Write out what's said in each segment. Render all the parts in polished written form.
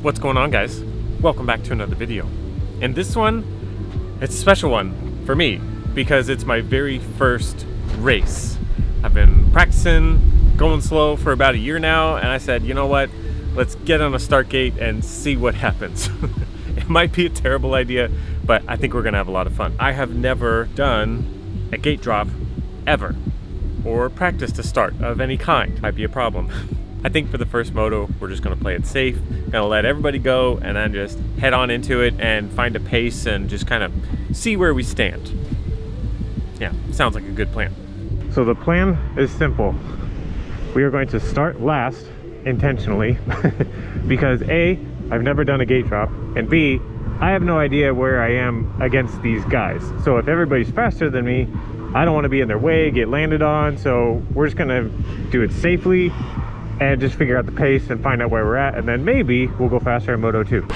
What's going on, guys? Welcome back to another video. And this one, it's a special one for me because it's my very first race. I've been practicing, going slow for about a year now, and I said, you know what? Let's get on a start gate and see what happens. It might be a terrible idea, but I think we're gonna have a lot of fun. I have never done a gate drop ever, or practiced a start of any kind. Might be a problem. I think for the first moto, we're just gonna play it safe, gonna let everybody go, and then just head on into it and find a pace and just kind of see where we stand. Yeah, sounds like a good plan. So the plan is simple. We are going to start last intentionally because A, I've never done a gate drop, and B, I have no idea where I am against these guys. So if everybody's faster than me, I don't want to be in their way, get landed on, so we're just gonna do it safely and just figure out the pace and find out where we're at, and then maybe we'll go faster in Moto 2.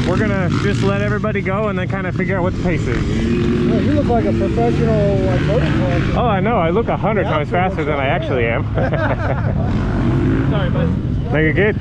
We're gonna just let everybody go and then kind of figure out what the pace is. Oh, you look like a professional motocross. Oh, I know. I look 100 times faster than I actually am. Sorry, bud. No, you're good.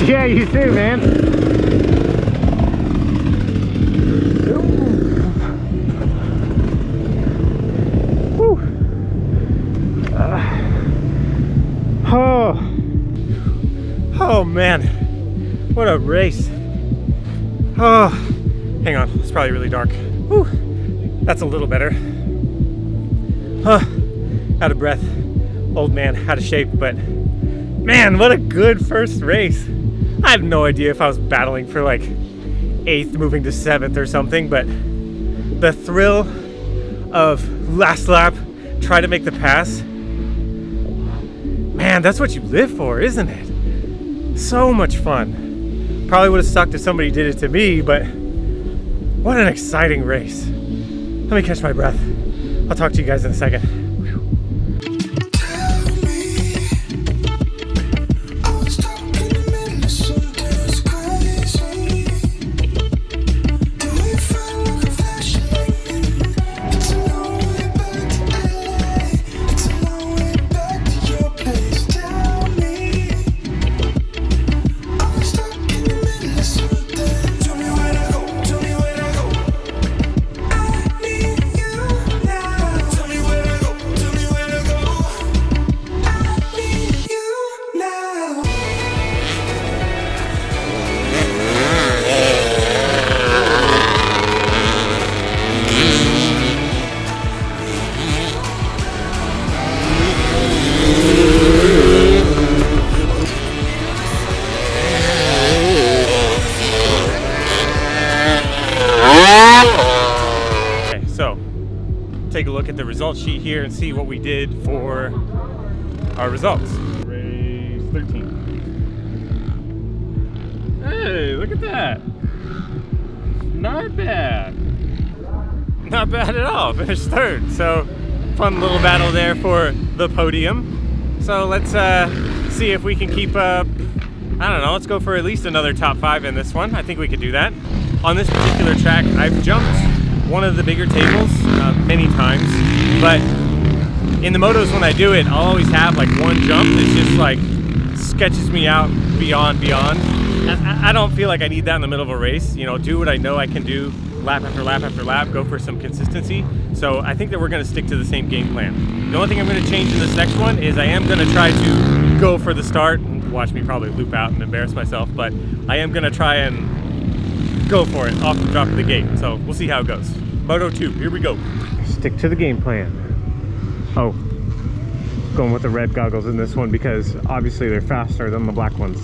Yeah, you too, man. Woo. Oh man, what a race. Oh, hang on, it's probably really dark. Whew. That's a little better. Out of breath, old man, out of shape, but man, what a good first race. I have no idea if I was battling for like 8th moving to 7th or something, but the thrill of last lap, try to make the pass, man, that's what you live for, isn't it? So much fun. Probably would have sucked if somebody did it to me, but what an exciting race. Let me catch my breath. I'll talk to you guys in a second. Take a look at the results sheet here and see what we did for our results. Race 13. Hey, look at that. Not bad. Not bad at all. Finished 3rd. So fun little battle there for the podium. So let's see if we can keep up. I don't know, let's go for at least another top 5 in this one. I think we could do that. On this particular track, I've jumped one of the bigger tables many times, but in the motos when I do it, I'll always have like one jump that just like sketches me out beyond. I don't feel like I need that in the middle of a race. You know, do what I know I can do lap after lap after lap, go for some consistency. So I think that we're gonna stick to the same game plan. The only thing I'm gonna change in this next one is I am gonna try to go for the start. Watch me probably loop out and embarrass myself, but I am gonna try and go for it off the drop of the gate. So we'll see how it goes. Moto 2, here we go. Stick to the game plan. Oh, going with the red goggles in this one because obviously they're faster than the black ones.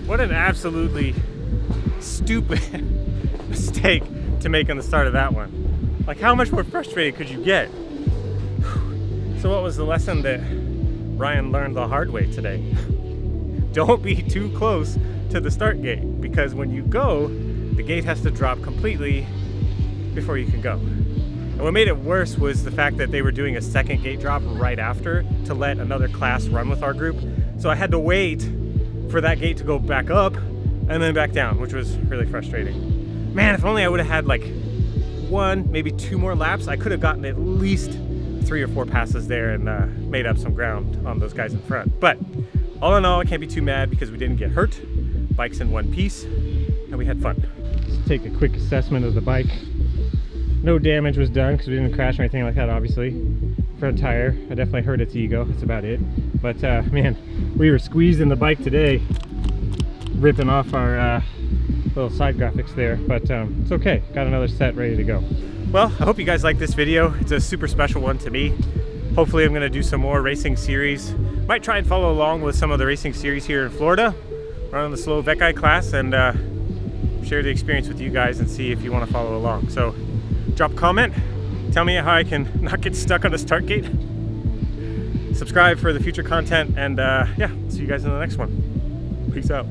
What an absolutely stupid mistake to make on the start of that one. Like, how much more frustrated could you get? So what was the lesson that Ryan learned the hard way today? Don't be too close to the start gate, because when you go, the gate has to drop completely before you can go. And what made it worse was the fact that they were doing a second gate drop right after to let another class run with our group. So I had to wait for that gate to go back up and then back down, which was really frustrating. Man, if only I would have had like 1, maybe 2 more laps, I could have gotten at least 3 or 4 passes there and made up some ground on those guys in front. But all in all, I can't be too mad because we didn't get hurt. Bike's in one piece and we had fun. Let's take a quick assessment of the bike. No damage was done because we didn't crash or anything like that, obviously. Front tire, I definitely hurt its ego, that's about it. But man, we were squeezing the bike today, ripping off our little side graphics there, but it's okay. Got another set ready to go. Well, I hope you guys like this video. It's a super special one to me. Hopefully I'm gonna do some more racing series. Might try and follow along with some of the racing series here in Florida, run the slow Vecchi class, and share the experience with you guys and see if you want to follow along. So drop a comment, tell me how I can not get stuck on the start gate. Subscribe for the future content, and yeah, see you guys in the next one. Peace out.